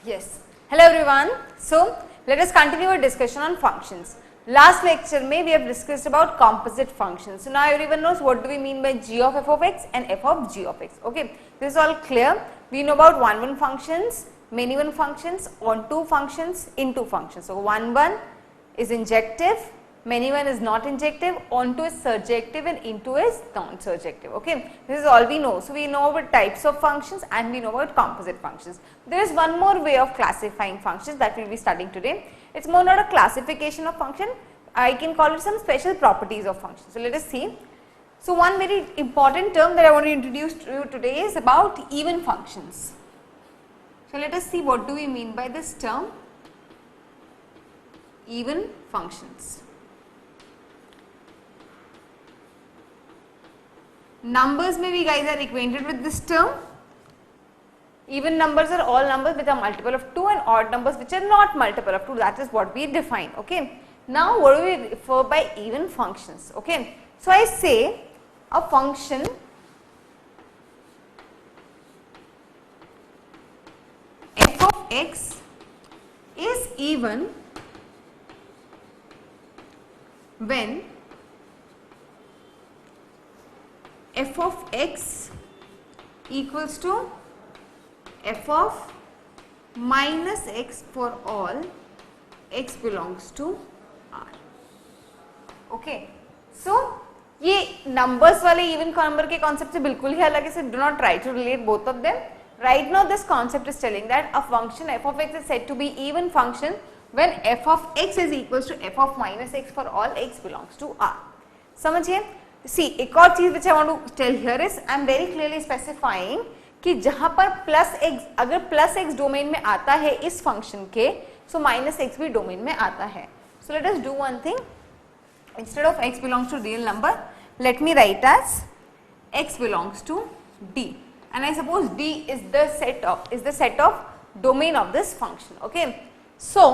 Yes. Hello everyone. So let us continue our discussion on functions. Last lecture में we have discussed about composite functions. So now everyone knows what do we mean by g of f of x and f of g of x. Okay, this is all clear. We know about one functions, many one functions, onto functions, into functions. So one is injective, many one is not injective, onto is surjective and into is non-surjective. Okay, this is all we know. So we know about types of functions and we know about composite functions. There is one more way of classifying functions that we will be studying today. It's more not a classification of function, I can call it some special properties of functions. So let us see. So one very important term that I want to introduce to you today is about even functions. So let us see what do we mean by this term, even functions. Numbers में भी guys are acquainted with this term. Even numbers are all numbers which are multiple of 2 and odd numbers which are not multiple of 2. That is what we define. Okay. Now what do we refer by even functions? Okay. So I say a function f of x is even when f of x equals to f of minus x for all x belongs to R. Okay. So ये numbers वाले even number के concept से बिल्कुल ही अलग है. So do not try to relate both of them. Right now this concept is telling that a function f of x is said to be even function when f of x is equals to f of minus x for all x belongs to R. समझिए. See, एक और चीज which I want to tell here is I am very clearly specifying कि जहां पर plus x, अगर plus x domain में आता है इस फंक्शन के, सो माइनस एक्स भी डोमेन में आता है. So let us do one thing. Instead of x belongs to real number, let me write as x belongs to d and I suppose d is the set of domain of this function. Okay, so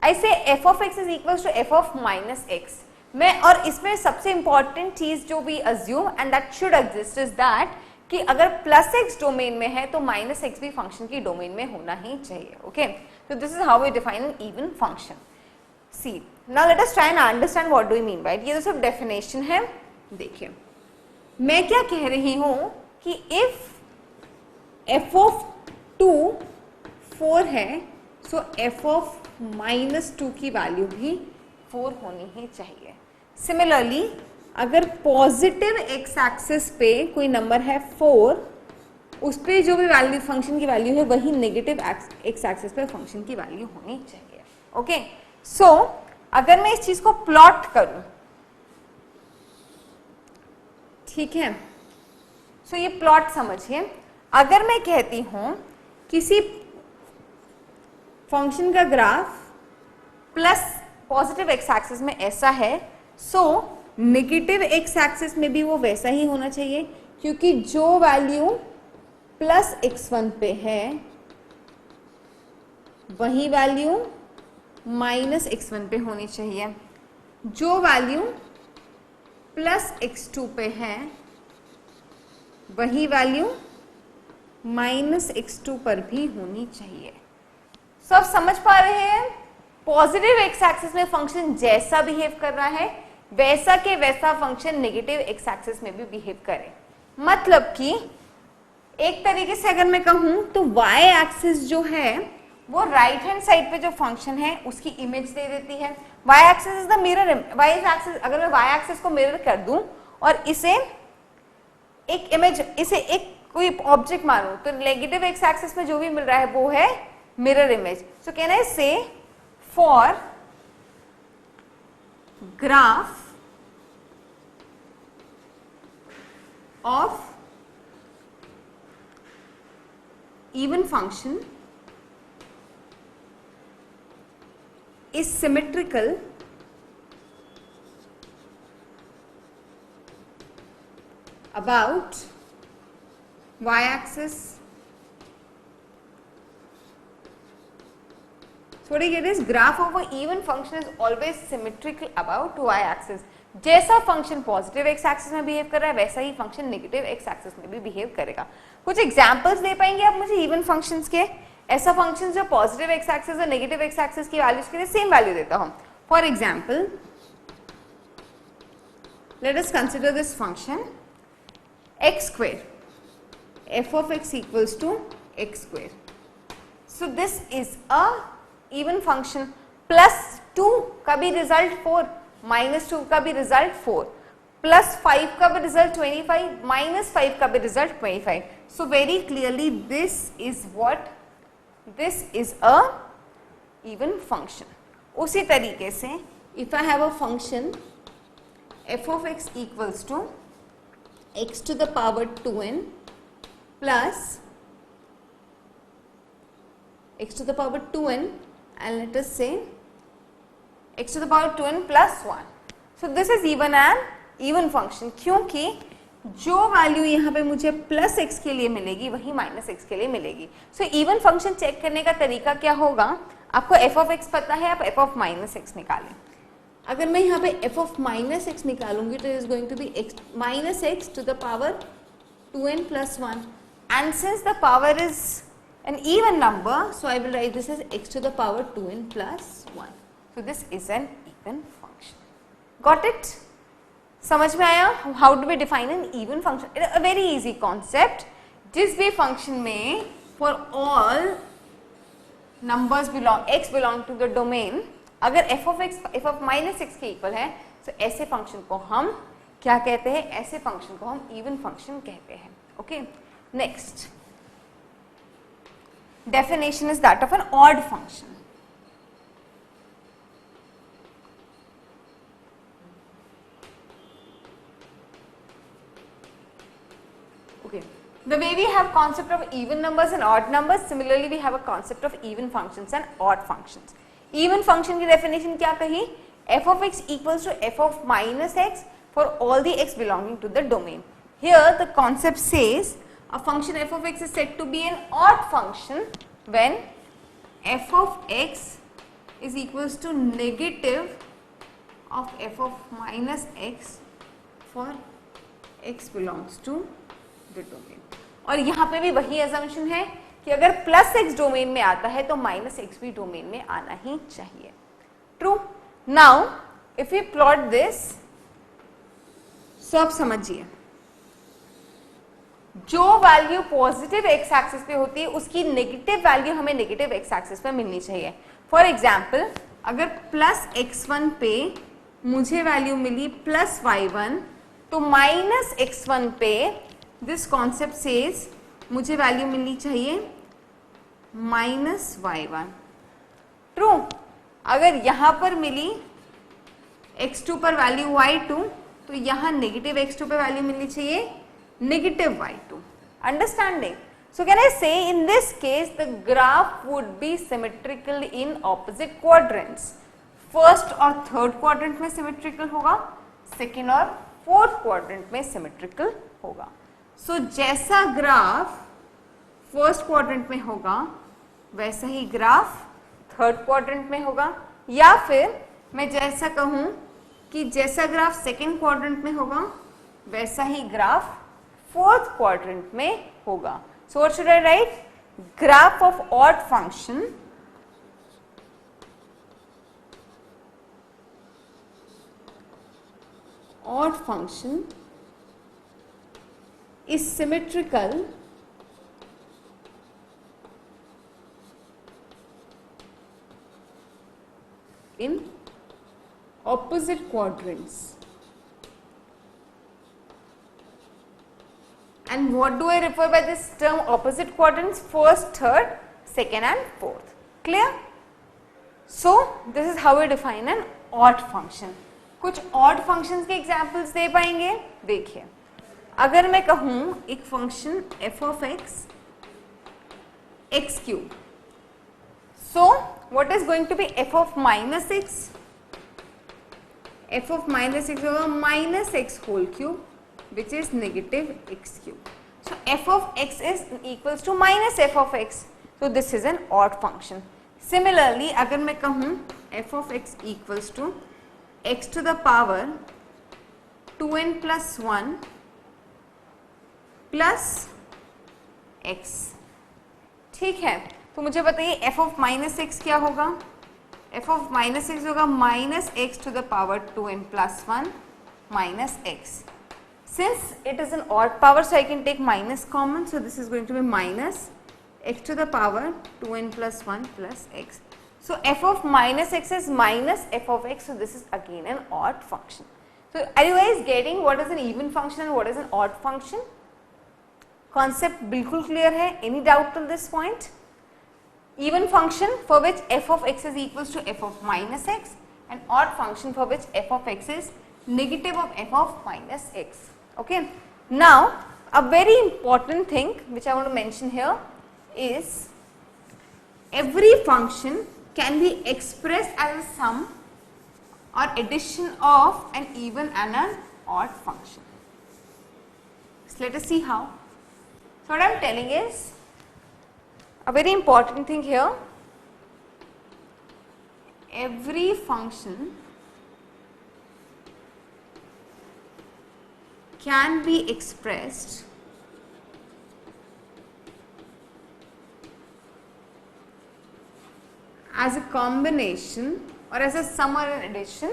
I say f of x is equals to f of minus x. मैं और इसमें सबसे important चीज जो भी assume and that should exist is that कि अगर plus x domain में है तो माइनस एक्स भी फंक्शन की डोमेन में होना ही चाहिए. Okay, so this is how we define an even function. See, now let us try and understand what do we mean by it. ये तो सब definition है. देखिए, मैं क्या कह रही हूँ कि if f of 2 4 है, so f of minus 2 की वैल्यू भी 4 होनी ही चाहिए. Similarly, अगर पॉजिटिव एक्स एक्सिस पे कोई नंबर है 4, उस पे जो भी वैल्यू फंक्शन की वैल्यू है वही नेगेटिव एक्स एक्सिस पे फंक्शन की वैल्यू होनी चाहिए. ओके, सो अगर मैं इस चीज को प्लॉट करूं, ठीक है, सो ये प्लॉट समझिए. अगर मैं कहती हूं किसी फंक्शन का graph plus positive x axis में ऐसा है, सो नेगेटिव एक्स एक्सिस में भी वो वैसा ही होना चाहिए, क्योंकि जो वैल्यू प्लस x1 पे है वही वैल्यू माइनस x1 पे होनी चाहिए. जो वैल्यू प्लस x2 पे है वही वैल्यू माइनस x2 पर भी होनी चाहिए. सब समझ पा रहे हैं? पॉजिटिव एक्स एक्सिस में फंक्शन जैसा बिहेव कर रहा है वैसा के वैसा फंक्शन नेगेटिव एक्स एक्सिस में भी बिहेव करे. मतलब कि एक तरीके से अगर मैं कहूं तो y एक्सिस जो है वो राइट हैंड साइड पे जो फंक्शन है उसकी इमेज दे देती है. y axis is the mirror. y axis, अगर मैं y एक्सिस को मिरर कर दूं और इसे एक इमेज, इसे एक कोई ऑब्जेक्ट मानूं, तो नेगेटिव एक्स एक्सिस में जो भी मिल रहा है वो है mirror image. So can I से for graph of even function is symmetrical about y-axis. So what you get is graph of an even function is always symmetrical about y-axis. जैसा function positive x axis में behave कर रहा है वैसा ही function negative x axis में भी behave करेगा. कुछ एग्जांपल्स दे पाएंगे आप मुझे इवन फंक्शंस के? ऐसा फंक्शन जो पॉजिटिव एक्स एक्सिस और नेगेटिव एक्स एक्सिस की वैल्यूज के लिए सेम वैल्यू देता हूं. For example, let us consider this function x square, f of x equals to x square. So this is a even function. plus 2 का भी result 4, minus 2 का भी result 4, plus 5 का भी रिजल्ट 25, minus 5 का भी result 25. So very clearly this is what? This is a even function. उसी तरीके से if I have a function f of x equals to x to the power 2n plus x to the power 2n and let us say x to the power 2n plus 1. So this is even an even function, क्योंकि जो value यहाँ पे मुझे plus x के लिए मिलेगी वही minus x के लिए मिलेगी. सो इवन फंक्शन चेक करने का तरीका क्या होगा? आपको f of x पता है, आप f of माइनस x निकालें. अगर मैं यहाँ पे f of माइनस x निकालूंगी तो is going to be x minus x to the power 2n plus 1, and since the power is an even number, so I will write this as x to the power 2n plus 1. So this is an even function. Got it? समझ में आया? How do we define an even function? A very easy concept. जिस भी function में for all numbers belong x belong to the domain, अगर f of minus x के equal है, तो ऐसे फंक्शन को हम क्या कहते हैं? ऐसे फंक्शन को हम इवन फंक्शन कहते हैं. Okay, next definition is that of an odd function. Okay. The way we have concept of even numbers and odd numbers, similarly we have a concept of even functions and odd functions. Even function की definition क्या कही? f of x equals to f of minus x for all the x belonging to the domain. Here the concept says a function f of x is said to be an odd function when f of x is equals to negative of f of minus x for x belongs to the domain. और यहाँ पे भी वही assumption है कि अगर plus x domain में आता है तो माइनस x भी डोमेन में आना ही चाहिए. True. Now if you plot this, सब समझिए, जो वैल्यू पॉजिटिव x एक्सिस पे होती है उसकी नेगेटिव वैल्यू हमें नेगेटिव x एक्सिस पे मिलनी चाहिए. फॉर एग्जाम्पल, अगर प्लस x1 पे मुझे वैल्यू मिली प्लस y1, तो माइनस x1 पे दिस कॉन्सेप्ट सेज मुझे वैल्यू मिलनी चाहिए माइनस y1. ट्रू. अगर यहां पर मिली x2 पर वैल्यू y2, तो यहां नेगेटिव x2 पर वैल्यू मिलनी चाहिए negative y2. Understanding? So can I say in this case the graph would be symmetrical in opposite quadrants. First और थर्ड क्वाड्रेंट में सिमेट्रिकल होगा, सेकेंड और फोर्थ क्वाड्रेंट में सिमेट्रिकल होगा. सो जैसा ग्राफ फर्स्ट क्वाड्रेंट में होगा वैसा ही ग्राफ थर्ड क्वाड्रेंट में होगा, या फिर मैं जैसा कहूं कि जैसा ग्राफ सेकेंड क्वाड्रेंट में होगा वैसा ही ग्राफ फोर्थ क्वाड्रेंट में होगा. So what should I right? Graph of odd function is symmetrical in opposite quadrants. And what do I refer by this term opposite quadrants? First, third, second and fourth. Clear? So this is how we define an odd function. कुछ odd functions के examples दे पाएंगे? देखिए, अगर मैं कहूं एक function f of x x cube, so what is going to be f of minus x? f of minus x होगा minus x whole cube which is negative x cube. So f of x is equals to minus f of x. So this is an odd function. Similarly, अगर मैं कहूं f of x equals to x to the power 2n plus 1 plus x, ठीक है. तो मुझे बताइए F of minus X क्या होगा? एफ ऑफ माइनस एक्स होगा minus X to the power 2n plus 1 minus x. Since it is an odd power, so I can take minus common, so this is going to be minus x to the power 2n plus 1 plus x. So f of minus x is minus f of x, so this is again an odd function. So are you guys getting what is an even function and what is an odd function? Concept बिल्कुल clear है? Any doubt till this point? Even function for which f of x is equals to f of minus x, and odd function for which f of x is negative of f of minus x. Okay. Now a very important thing which I want to mention here is every function can be expressed as a sum or addition of an even and an odd function. So let us see how. So what I am telling is, a very important thing here, every function can be expressed as a combination or as a sum or an addition.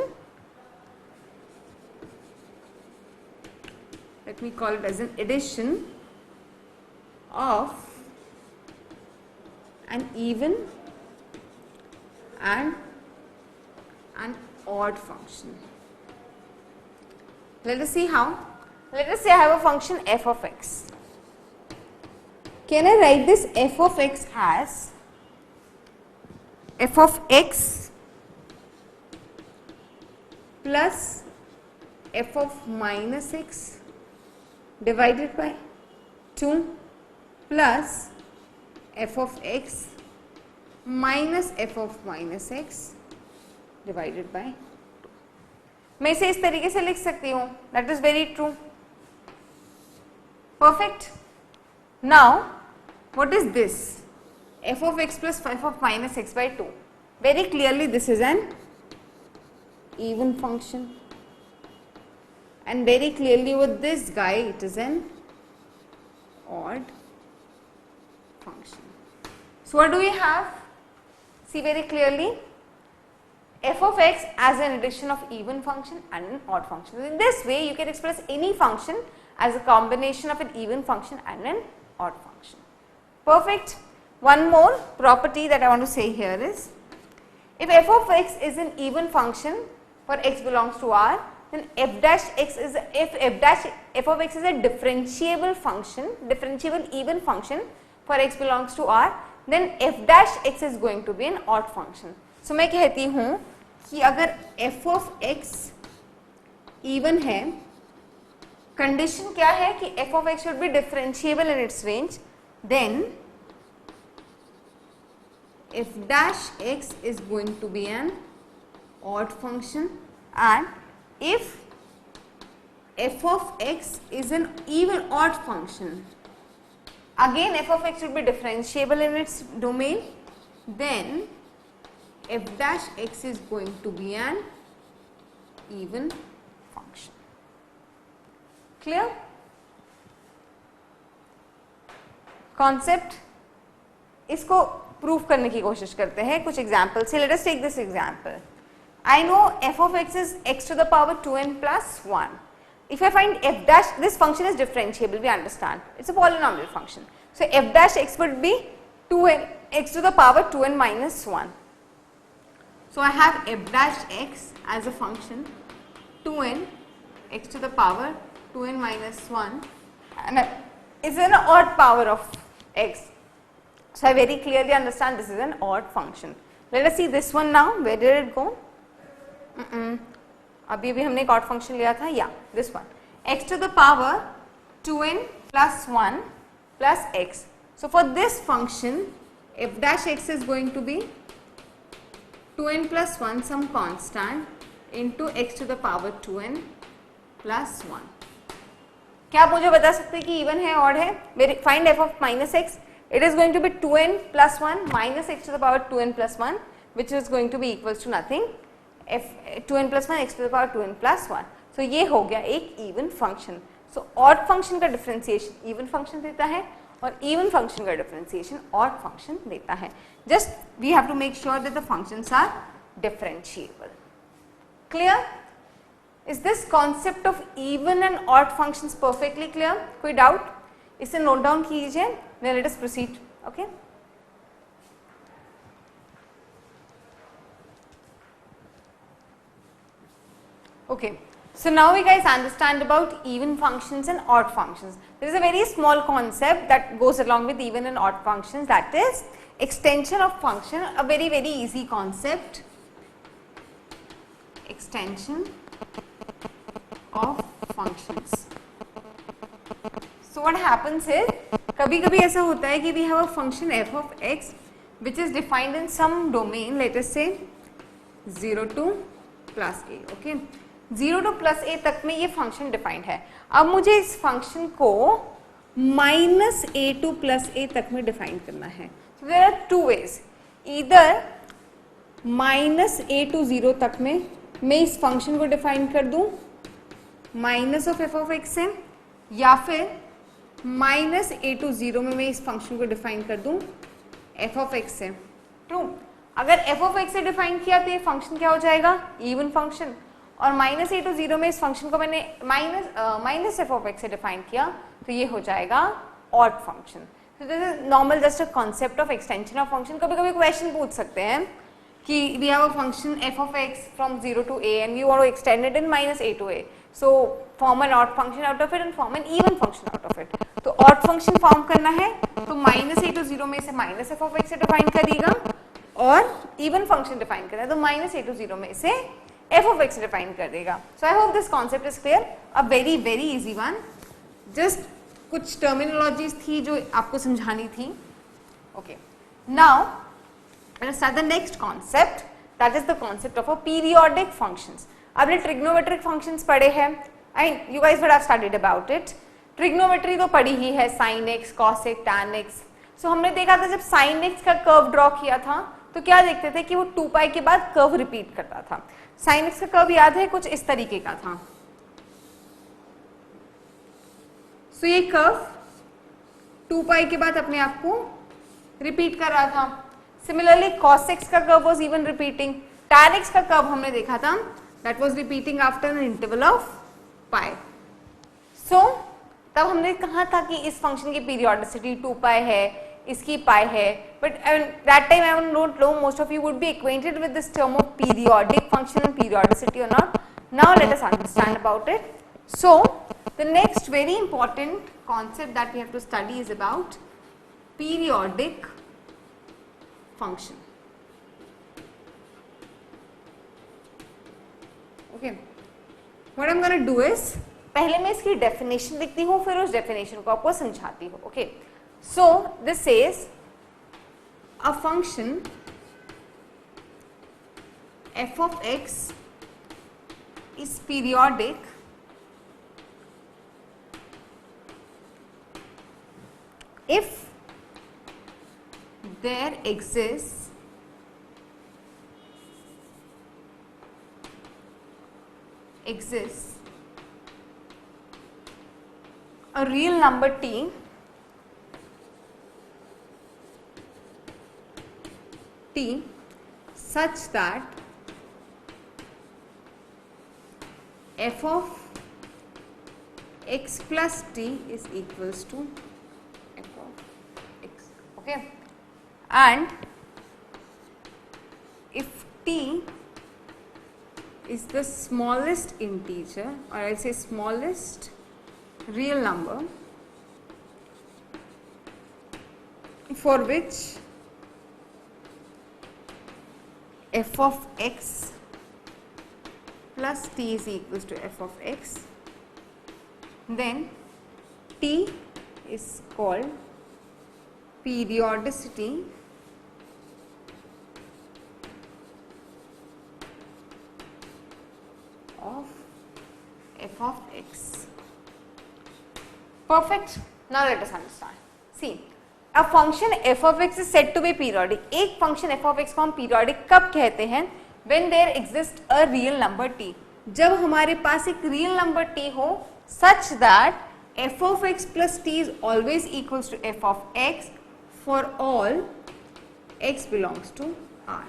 Let me call it as an addition of an even and an odd function. Let us see how. Let us say I have a function f of x. Can I write this f of x as f of x plus f of minus x divided by 2 plus f of x minus f of minus x divided by 2. मैं इसे इस तरीके से लिख सकती हूँ. That is very true. Perfect. Now what is this? F of x plus f of minus x by 2. Very clearly this is an even function, and very clearly with this guy it is an odd function. So what do we have? See very clearly, f of x as an addition of even function and an odd function. In this way you can express any function as a combination of an even function and an odd function. Perfect. One more property that I want to say here is, if f of x is an even function for x belongs to R, then f dash x is, if f of x is a differentiable function, differentiable even function for x belongs to R, then f dash x is going to be an odd function. So मैं कहती हूँ कि अगर f of x even है, condition क्या है कि f of x should be differentiable in its range, then f dash x is going to be an odd function, and if f of x is an even odd function, again f of x should be differentiable in its domain, then f dash x is going to be an even function. Clear? Concept. इसको proof करने की कोशिश करते हैं कुछ example से. Let us take this example. I know f of x is x to the power 2n plus 1. If I find f dash, this function is differentiable, we understand. It's a polynomial function. So f dash x would be 2n, x to the power 2n minus 1. So I have f dash x as a function 2n x to the power 2n minus 1, and it's an odd power of x. So I very clearly understand this is an odd function. Let us see this one now. Where did it go? अभी भी हमने एक odd function लिया था. Yeah, this one. X to the power 2n plus 1 plus x. So for this function, f dash x is going to be 2n plus 1 some constant into x to the power 2n plus 1. क्या आप मुझे बता सकते हैं कि even है odd है? Find f of minus x. It is going to be 2n plus 1 minus x to the power 2n plus 1, which is going to be equals to nothing. F 2n plus 1 x to the power 2n plus 1. So ये हो गया एक even function. So odd function का differentiation even function देता है, और even function का differentiation odd function देता है. Just we have to make sure that the functions are differentiable. Clear? Is this concept of even and odd functions perfectly clear? कोई doubt? इसे note down कीजिए. Then let us proceed. Okay, okay, so now we guys understand about even functions and odd functions. There is a very small concept that goes along with even and odd functions, that is extension of function. A very easy concept, extension of functions. So what happens is, कभी कभी ऐसा होता है कि we have a function f of x which is defined in some domain, let us say 0 to plus a. okay, 0 to plus a तक में ये function defined है. अब मुझे इस फंक्शन को minus a two plus a तक में डिफाइन करना है. so there are two ways, either minus a to 0 तक में मैं इस फंक्शन को डिफाइन कर दूं minus of f of x से, या फिर माइनस a टू 0 में मैं इस फंक्शन को डिफाइन कर दूं f ऑफ x से. ट्रू? अगर f ऑफ x से डिफाइन किया तो ये फंक्शन क्या हो जाएगा? Even function. और माइनस a टू 0 में इस फंक्शन को मैंने माइनस f ऑफ x से डिफाइन किया तो ये हो जाएगा odd function. so this is normal just a concept of extension of function. कभी कभी क्वेश्चन पूछ सकते हैं कि we have a function f of x from 0 to a and we want to extend it in minus a to a, so form an odd function out of it and form an even function out of it. तो odd function form करना है तो minus a to 0 में इसे minus f of x से define करिएगा, और even function define करना है तो माइनस a टू 0 में इसे f of x डिफाइन कर देगा. So I hope this concept is clear. A very easy one. Just कुछ टर्मिनोलॉजीज थी जो आपको समझानी थी. ओके, now let's start the next concept, that is the concept of a periodic functions. आपने ट्रिग्नोमेट्रिक फंक्शंस पढ़े हैं and you guys would have studied about it. Trigonometry तो पढ़ी ही है, sine x, cos x, tan x. So हमने देखा था जब साइन एक्स का कर्व ड्रॉ किया था तो क्या देखते थे कि वो 2 पाई के बाद कर्व रिपीट करता था. साइन एक्स का कर्व याद है, कुछ इस तरीके का था. सो ये कर्व 2 पाई के बाद अपने आप को रिपीट कर रहा था. सिमिलरली कॉस एक्स का curve was even repeating. Tan x का कर्व हमने देखा था, that was repeating after an interval of pi. So तब हमने कहा था कि इस फंक्शन की पीरियोडिसिटी 2 पाई है, इसकी पाई है, but that time I don't know most of you would be acquainted with this term of periodic function and periodicity or not. Now let us understand about it. So the next very important concept that we have to study is about periodic function. Okay, what I'm going to do is, पहले मैं इसकी definition लिखती हूँ, फिर उस definition को आपको समझाती हूँ. Okay, so this says a function f of x is periodic if there exists a real number t such that f of x plus t is equals to f of x. Okay, and if t is the smallest integer, or I'll say smallest real number for which f of x plus t is equals to f of x, then t is called periodicity of f of x. Perfect. Now let us understand. See, a function f of x is said to be periodic. एक function f of x को हम periodic कब कहते हैं? When there exists a real number t. जब हमारे पास एक real number t हो such that f of x plus t is always equals to f of x for all x belongs to R.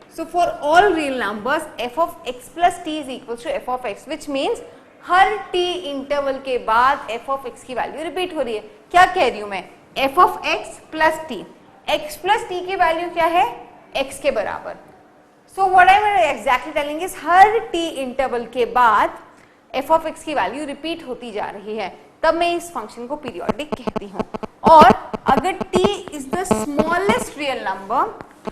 So for all real numbers f of x plus t is equals to f of x, which means her t interval के बाद f of x की value repeat हो रही है. क्या कह रही हूं मैं? f of x plus t, x plus t की वैल्यू क्या है? x के बराबर. So what I am exactly telling is her t interval के बाद f of x की वैल्यू रिपीट होती जा रही है, तब मैं इस फंक्शन को पीरियोडिक कहती हूँ. और अगर t is the smallest real number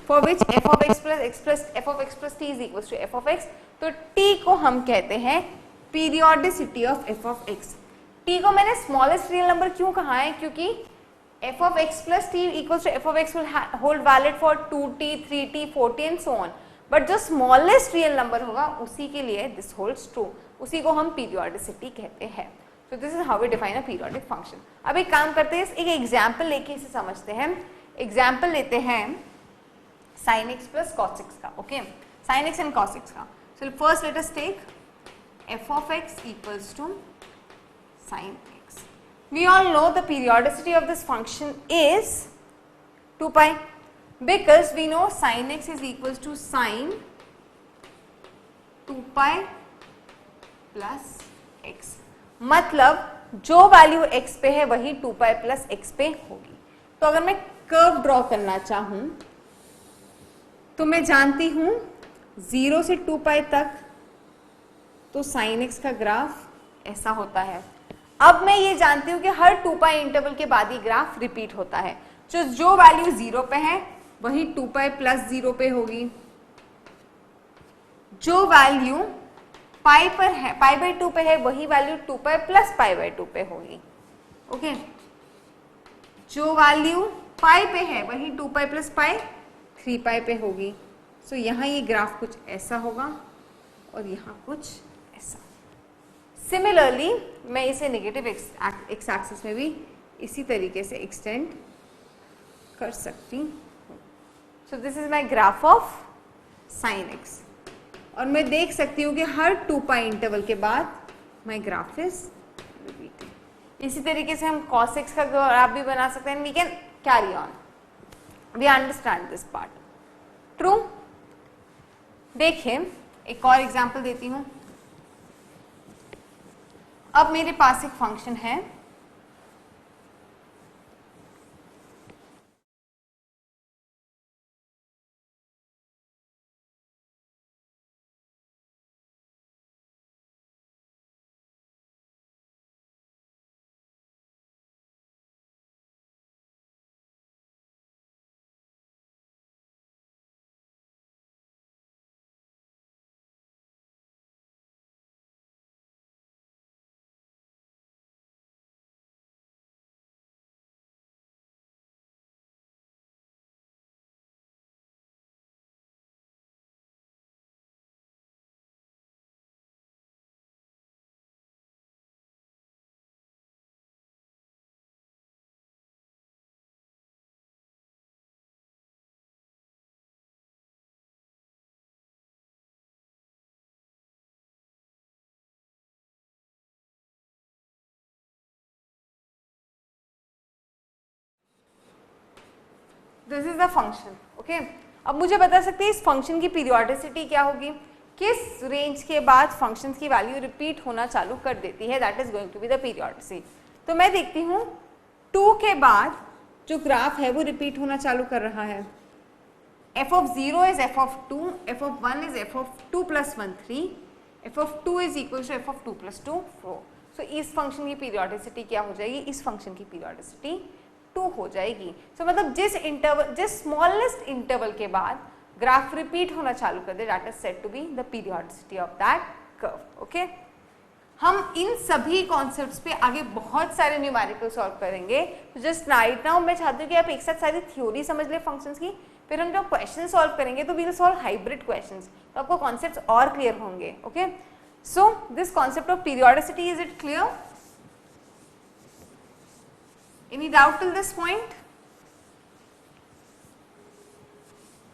for which f of x plus t is equals to f of x, तो t को हम कहते हैं periodicity of f of x. t को मैंने स्मॉलेस्ट रियल नंबर क्यों कहा है? क्योंकि f of x plus t equals to f of x will hold valid for 2t, 3t, 4t and so on. But जो स्मॉलेस्ट रियल नंबर होगा उसी के लिए दिस होल्ड्स ट्रू, उसी को हम पीरियोडिसिटी कहते हैं. So this is how we define a periodic function. अब एक काम करते हैं, एक एग्जाम्पल लेके इसे समझते हैं. एग्जाम्पल लेते हैं sin x plus cos x का. Okay, sin x and cos x का. So first let us take f of x equals to sin x. We all know the periodicity of this function is 2 pi because we know sin x is equals to sin 2 pi plus x. मतलब जो value x पे है वही 2 pi plus x पे होगी. तो अगर मैं कर्व ड्रॉ करना चाहूं तो मैं जानती हूं 0 से 2 पाई तक तो sin x का ग्राफ ऐसा होता है. अब मैं ये जानती हूं कि हर 2 पाई इंटरवल के बाद ही ग्राफ रिपीट होता है. जो वैल्यू 0 पे है वही 2 पाई प्लस 0 पे होगी, जो वैल्यू पाई पर है, पाई बाई 2 पे है, वही value 2 pi plus pi by 2 पे होगी. ओके, जो वैल्यू पाई पे है वही 2 पाई प्लस पाई 3 पाई पे होगी. सो यहाँ ये ग्राफ कुछ ऐसा होगा और यहाँ कुछ ऐसा. सिमिलरली मैं इसे नेगेटिव एक्स एक्सिस में भी इसी तरीके से एक्सटेंड कर सकती हूँ. So this is my graph of sine x. और मैं देख सकती हूँ कि हर 2 पाई इंटरवल के बाद माई ग्राफ इज रिपीटिंग. इसी तरीके से हम cos x का ग्राफ भी बना सकते हैं. We can carry on, we understand this part. True. देखिए एक और एग्जांपल देती हूँ. अब मेरे पास एक फंक्शन है this is the function. Okay, अब मुझे बता सकते हैं इस फंक्शन की पीरियोडिसिटी क्या होगी, किस रेंज के बाद फंक्शंस की वैल्यू रिपीट होना चालू कर देती है. That is going to be the periodicity. तो मैं देखती हूँ 2 के बाद जो ग्राफ है वो रिपीट होना चालू कर रहा है. f of 0 is f of 2, f of 1 is f of 2 plus 1 3, f of 2 is equal to f of 2 plus 2 4. So इस फंक्शन की पीरियोडिसिटी क्या हो जाएगी, इस फंक्शन की पीरियोडिसिटी 2 हो जाएगी. So मतलब जिस स्मॉलेस्ट इंटरवल के बाद ग्राफ रिपीट होना चालू कर दे, that is said to be the periodicity of that curve. Okay, हम इन सभी कॉन्सेप्ट्स पे आगे बहुत सारे न्यूमेरिकल सॉल्व करेंगे. तो जस्ट राइट नाउ मैं चाहती हूँ कि आप एक साथ सारी थ्योरी समझ ले फंक्शंस की, फिर हम जब क्वेश्चन सॉल्व करेंगे तो we will solve hybrid questions, तो आपको कॉन्सेप्ट्स और क्लियर होंगे. Okay, so this concept of periodicity, is it clear? Any doubt till this point?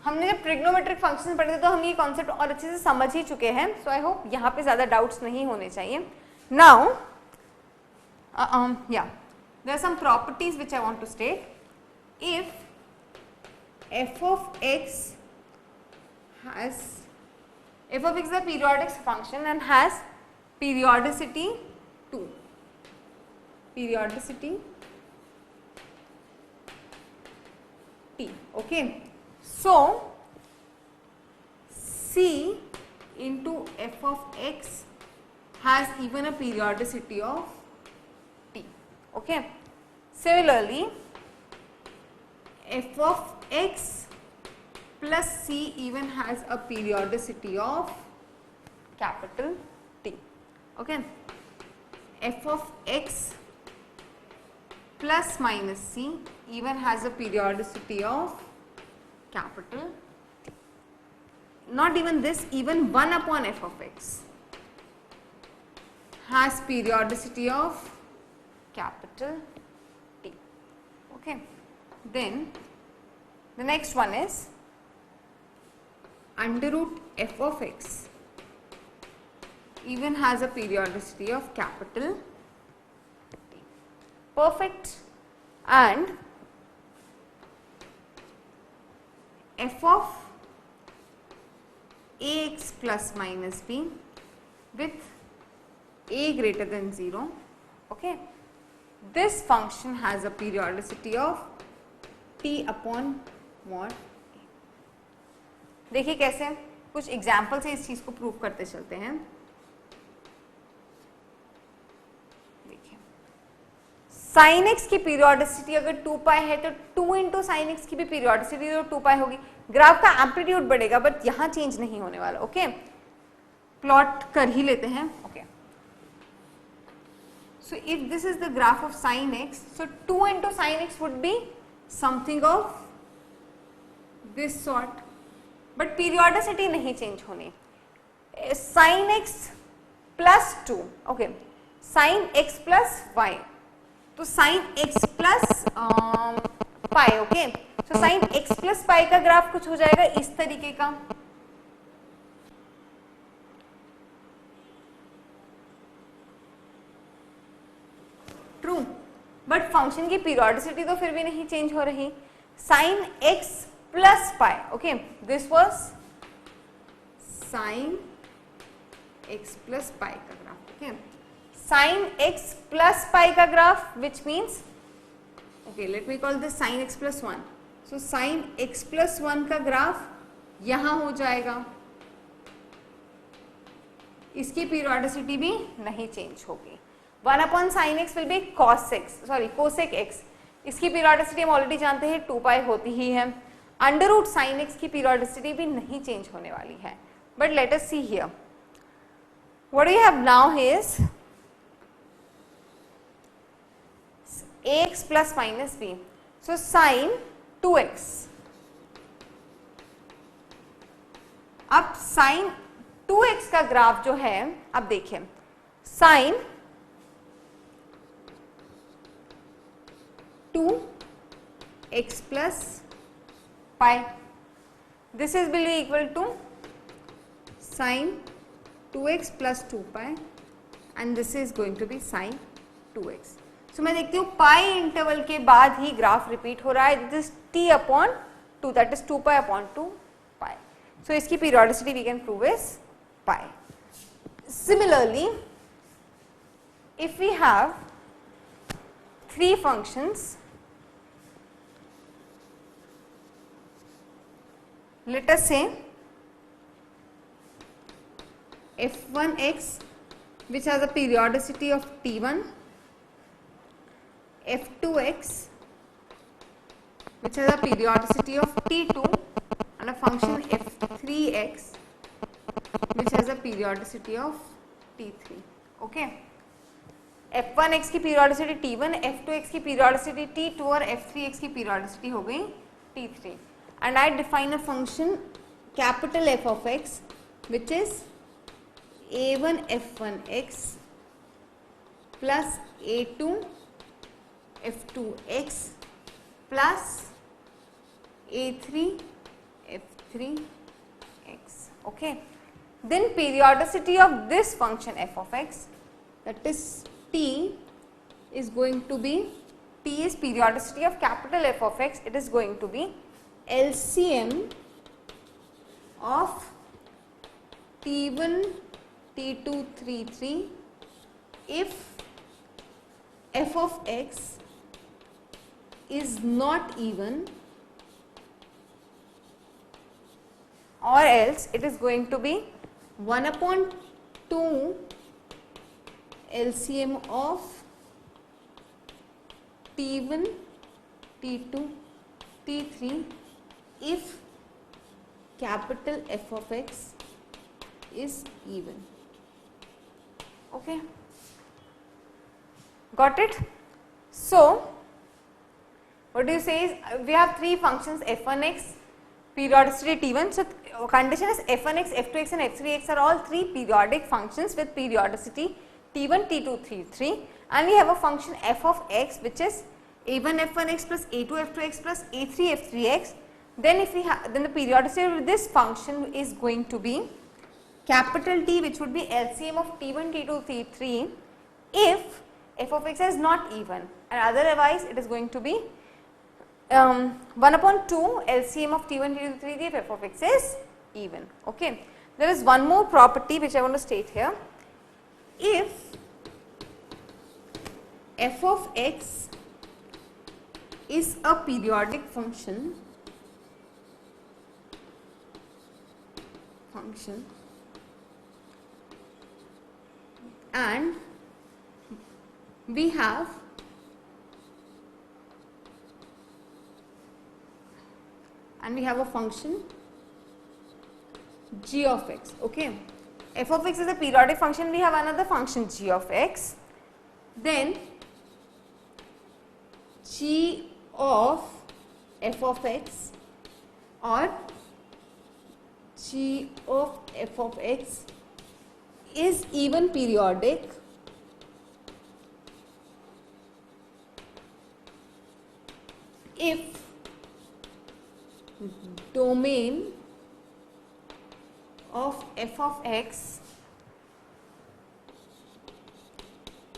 हमने जब ट्रिग्नोमेट्रिक फंक्शन पढ़े थे तो हम ये कॉन्सेप्ट और अच्छे से समझ ही चुके हैं. सो आई होप यहाँ पे ज़्यादा डाउट्स नहीं होने चाहिए. Now yeah, there are some properties which I want to state. If f of x is a periodic function and has periodicity 2, periodicity t, okay. So c into f of x has even a periodicity of t, okay. Similarly, f of x plus c even has a periodicity of capital T, okay. F of x plus minus c even has a periodicity of capital T. Not even this, even 1 upon f of x has periodicity of capital T, okay. Then the next one is under root f of x even has a periodicity of capital T. Perfect. And f of ax plus minus b with a greater than 0, okay. This function has a periodicity of t upon mod a. देखिए कैसे कुछ example से इस चीज को prove करते चलते हैं. देखिए साइन एक्स की पीरियोडिसिटी अगर 2 पाई है तो 2 इंटू साइन एक्स की भी पीरियोडिसिटी तो 2 पाई होगी. ग्राफ का एम्पलीट्यूड बढ़ेगा बट यहां चेंज नहीं होने वाला, ओके. प्लॉट कर ही लेते हैं, okay. So if this is the graph of sin x, so 2 into sin x would be something of this sort, but periodicity नहीं change होनी. Sin x plus 2, okay, sin x plus y, तो sin x plus pi, okay. So sin x plus pi का graph कुछ हो जाएगा इस तरीके का. ट्रू, बट फंक्शन की पीरियोडिसिटी तो फिर भी नहीं चेंज हो रही. Sine x plus pi, okay, this was sine x plus pi का graph, okay. Sine x plus pi का graph which means, okay, let me call this sine x plus 1. सो साइन x प्लस 1 का graph यहां हो जाएगा. इसकी periodicity भी नहीं चेंज होगी. 1 upon sin x will be cos x, sorry cosec x. इसकी पीरियोडिसिटी हम ऑलरेडी जानते हैं 2 पाई होती ही है. अंडर रूट साइन एक्स की पीरियोडिसिटी भी नहीं चेंज होने वाली है. But let us see here what we have now is ax plus minus b. So sine 2x. अब साइन 2x का ग्राफ जो है, अब देखिए sign 2x plus pi, this is will be equal to sin 2x plus 2 pi and this is going to be sin 2x. So मैं देखती हूँ पाई interval के बाद ही ग्राफ रिपीट हो रहा है. This t upon 2, that is 2 pi upon 2 pi. So इसकी periodicity we can prove is pi. Similarly if we have 3 functions, let us say f1x which has a periodicity of t1, f2x which has a periodicity of t2 and a function f3x which has a periodicity of t3, okay. f1x की periodicity t1, f2x की periodicity t2 और f3x की periodicity हो गई t3. And I define a function capital F of x which is a1 f1x plus a2 f2x plus a3 f3x, okay. Then periodicity of this function f of x, that is t is going to be, T is periodicity of capital F of x, it is going to be LCM of T1, T2, T3 if f of x is not even, or else it is going to be 1/2 LCM of T1, T2, T3 if capital F of x is even. Okay, got it? So what do you say is, we have three functions f1x, periodicity T1. So condition is f1x, f2x and f3x are all three periodic functions with periodicity T1, T2, T3, and we have a function f of x which is a1 f1x plus a2 f2x plus a3 f3x. Then if we have, then the periodicity of this function is going to be capital T, which would be LCM of T1, T2, T3 if f of x is not even, and otherwise it is going to be 1/2 LCM of T1, T2, T3 if f of x is even. Okay. There is one more property which I want to state here. If f of x is a periodic function, and we have a function g of x. Okay, f of x is a periodic function, we have another function g of x, then g of f of x or g of f of x is even periodic if domain of f of x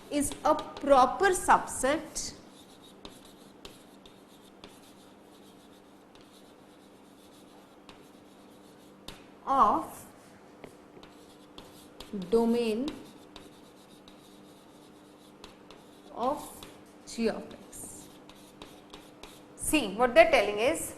is a proper subset of domain of g of x. See, what they are telling is,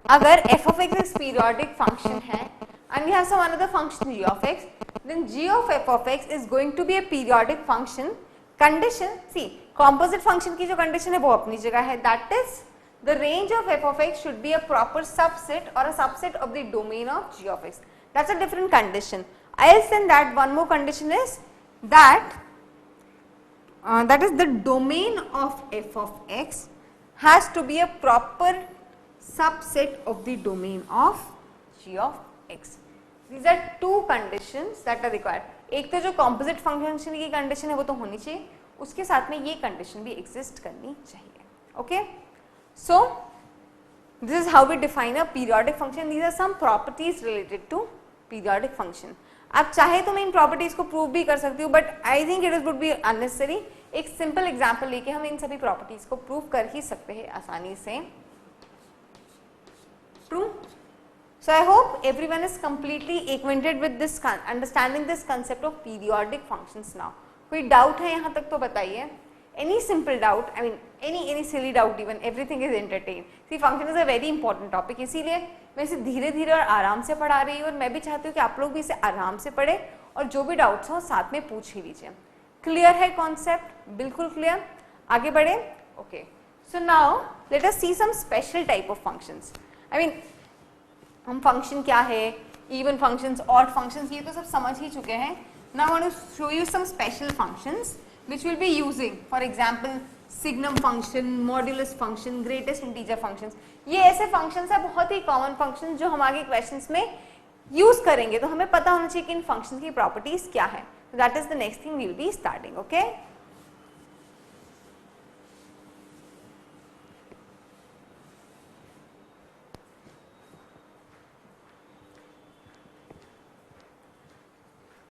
अगर f of x is periodic function है and we have some another function g of x, then g of f of x is going to be a periodic function. Condition, see, composite function की जो condition है वो अपनी जगह है, that is the range of f of x should be a proper subset or a subset of the domain of g of x. That's a different condition. Else than that, one more condition is that that is the domain of f of x has to be a proper subset of the domain of g of x. These are two conditions that are required. एक तो जो composite function की condition है वो तो होनी चाहिए, उसके साथ में ये condition भी exist करनी चाहिए. Okay? So this is how we define a periodic function. These are some properties related to periodic function. आप चाहे तो मैं इन properties को prove भी कर सकती हूँ, but I think it would be unnecessary. एक simple example लेके हम इन सभी properties को prove कर ही सकते हैं आसानी से. True. So I hope everyone is completely acquainted with this, understanding this concept of periodic functions now. कोई doubt है यहाँ तक तो बताइए. Any simple doubt, I mean any silly doubt even, everything is entertained. See, function is a very important topic, इसीलिए मैं इसे धीरे धीरे और आराम से पढ़ा रही हूँ और मैं भी चाहती हूँ कि आप लोग भी इसे आराम से पढ़े और जो भी डाउट्स हो साथ में पूछ ही लीजिए. क्लियर है कॉन्सेप्ट? बिल्कुल क्लियर. आगे बढ़े. Okay, so now let us see some special type of functions. I mean हम फंक्शन क्या है, इवन फंक्शंस, ऑड फंक्शंस, ये तो सब समझ ही चुके हैं. Now I want to show you some special functions which will be using, for example signum function, modulus function, greatest integer functions. ये ऐसे functions है बहुत ही common functions जो हम आगे questions में use करेंगे, तो हमें पता होना चाहिए कि इन functions की properties क्या है. That is the next thing we will be starting. Okay.